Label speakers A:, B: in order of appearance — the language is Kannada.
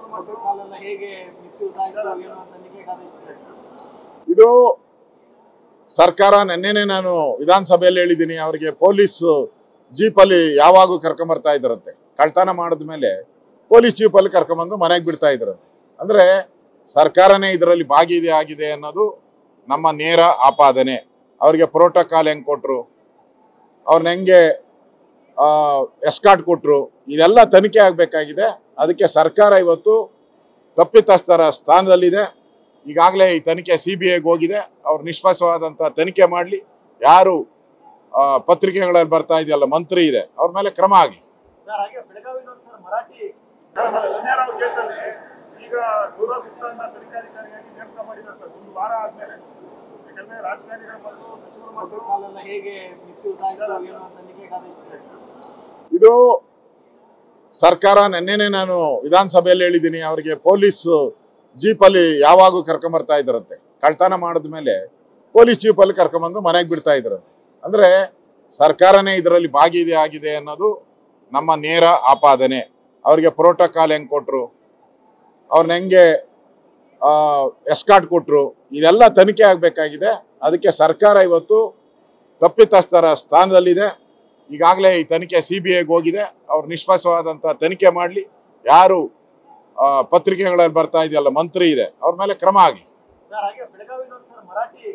A: ಪ್ರೋಟೋಕಾಲ್ ಎಲ್ಲ ಹೇಗೆ ಮಿಸ್ಯೂಸ್ ಆಯಿತು ಏನೋ ಅಂತ ತನಿಖೆಗೆ ಆದೇಶಿಸಿದ್ದಾರೆ.
B: ಇದು ಸರ್ಕಾರ ನೆನ್ನೆನೆ ನಾನು ವಿಧಾನಸಭೆಯಲ್ಲಿ ಹೇಳಿದ್ದೀನಿ, ಅವರಿಗೆ ಪೊಲೀಸ್ ಜೀಪಲ್ಲಿ ಯಾವಾಗೂ ಕರ್ಕೊಂಬರ್ತಾ ಇದ್ರಂತೆ. ಕಳ್ತನ ಮಾಡಿದ್ಮೇಲೆ ಪೊಲೀಸ್ ಜೀಪಲ್ಲಿ ಕರ್ಕೊಂಬಂದು ಮನೆಗೆ ಬಿಡ್ತಾ ಇದ್ರಂತೆ. ಅಂದರೆ ಸರ್ಕಾರನೇ ಇದರಲ್ಲಿ ಆಗಿದೆ ಅನ್ನೋದು ನಮ್ಮ ನೇರ ಆಪಾದನೆ. ಅವರಿಗೆ ಪ್ರೋಟೋಕಾಲ್ ಹೆಂಗೆ ಕೊಟ್ಟರು, ಅವ್ರನ್ನ ಹೆಂಗೆ ಎಸ್ಕಾರ್ಟ್ ಕೊಟ್ಟರು, ಇದೆಲ್ಲ ತನಿಖೆ ಆಗಬೇಕಾಗಿದೆ. ಅದಕ್ಕೆ ಸರ್ಕಾರ ಇವತ್ತು ತಪ್ಪಿತಸ್ಥರ ಸ್ಥಾನದಲ್ಲಿದೆ. ಈಗಾಗಲೇ ಈ ತನಿಖೆ CBIಗೆ ಹೋಗಿದೆ. ಅವ್ರು ನಿಷ್ಪಕ್ಷವಾದಂಥ ತನಿಖೆ ಮಾಡಲಿ. ಯಾರು ಪತ್ರಿಕೆಗಳಲ್ಲಿ ಬರ್ತಾ ಇದೆಯಲ್ಲ ಮಂತ್ರಿ ಇದೆ, ಅವ್ರ ಮೇಲೆ ಕ್ರಮ ಆಗಲಿ.
A: ಸರ್ ಹಾಗೆ ಬೆಳಗಾವಿನ ಸರ್ ಮರಾಠಿ
C: ಕೇಸಲ್ಲಿ ಈಗ ಗೌರವ್ ಗುಪ್ತಾನ ತನಿಖಾಧಿಕಾರಿಯಾಗಿ ನೇಮಕ ಮಾಡಿದ್ದಾರೆ ಸರ್, ಒಂದು ವಾರ ಆದ್ಮೇಲೆ. ಯಾಕಂದ್ರೆ ರಾಜಕಾರಣಿಗಳ ಮೊದಲು ಸಚಿವರು
A: ಪ್ರೋಟೋಕಾಲ್ ಎಲ್ಲ ಹೇಗೆ ಮಿಸ್ಯೂಸ್ ಆಯಿತು ಏನೋ ಅಂತ ತನಿಖೆಗೆ ಆದೇಶಿಸಿದ್ದಾರೆ.
B: ಇದು ಸರ್ಕಾರ ನೆನ್ನೆನೆ ನಾನು ವಿಧಾನಸಭೆಯಲ್ಲಿ ಹೇಳಿದ್ದೀನಿ, ಅವರಿಗೆ ಪೊಲೀಸ್ ಜೀಪಲ್ಲಿ ಯಾವಾಗೂ ಕರ್ಕೊಂಬರ್ತಾ ಇದ್ರಂತೆ. ಕಳ್ತನ ಮಾಡಿದ್ಮೇಲೆ ಪೊಲೀಸ್ ಜೀಪಲ್ಲಿ ಕರ್ಕೊಂಬಂದು ಮನೆಗೆ ಬಿಡ್ತಾ ಇದ್ರಂತೆ. ಅಂದರೆ ಸರ್ಕಾರನೇ ಇದರಲ್ಲಿ ಆಗಿದೆ ಅನ್ನೋದು ನಮ್ಮ ನೇರ ಆಪಾದನೆ. ಅವರಿಗೆ ಪ್ರೋಟೋಕಾಲ್ ಹೆಂಗೆ ಕೊಟ್ಟರು, ಅವ್ರನ್ನ ಹೆಂಗೆ ಎಸ್ಕಾರ್ಟ್ ಕೊಟ್ಟರು, ಇದೆಲ್ಲ ತನಿಖೆ ಆಗಬೇಕಾಗಿದೆ. ಅದಕ್ಕೆ ಸರ್ಕಾರ ಇವತ್ತು ತಪ್ಪಿತಸ್ಥರ ಸ್ಥಾನದಲ್ಲಿದೆ. ಈಗಾಗಲೇ ಈ ತನಿಖೆ CBIಗೆ ಹೋಗಿದೆ. ಅವ್ರು ನಿಷ್ಪಕ್ಷವಾದಂಥ ತನಿಖೆ ಮಾಡಲಿ. ಯಾರು ಪತ್ರಿಕೆಗಳಲ್ಲಿ ಬರ್ತಾ ಇದೆಯಲ್ಲ ಮಂತ್ರಿ ಇದೆ, ಅವ್ರ ಮೇಲೆ ಕ್ರಮ ಆಗಲಿ.
A: ಸರ್ ಹಾಗೆ ಬೆಳಗಾವಿನ ಸರ್ ಮರಾಠಿ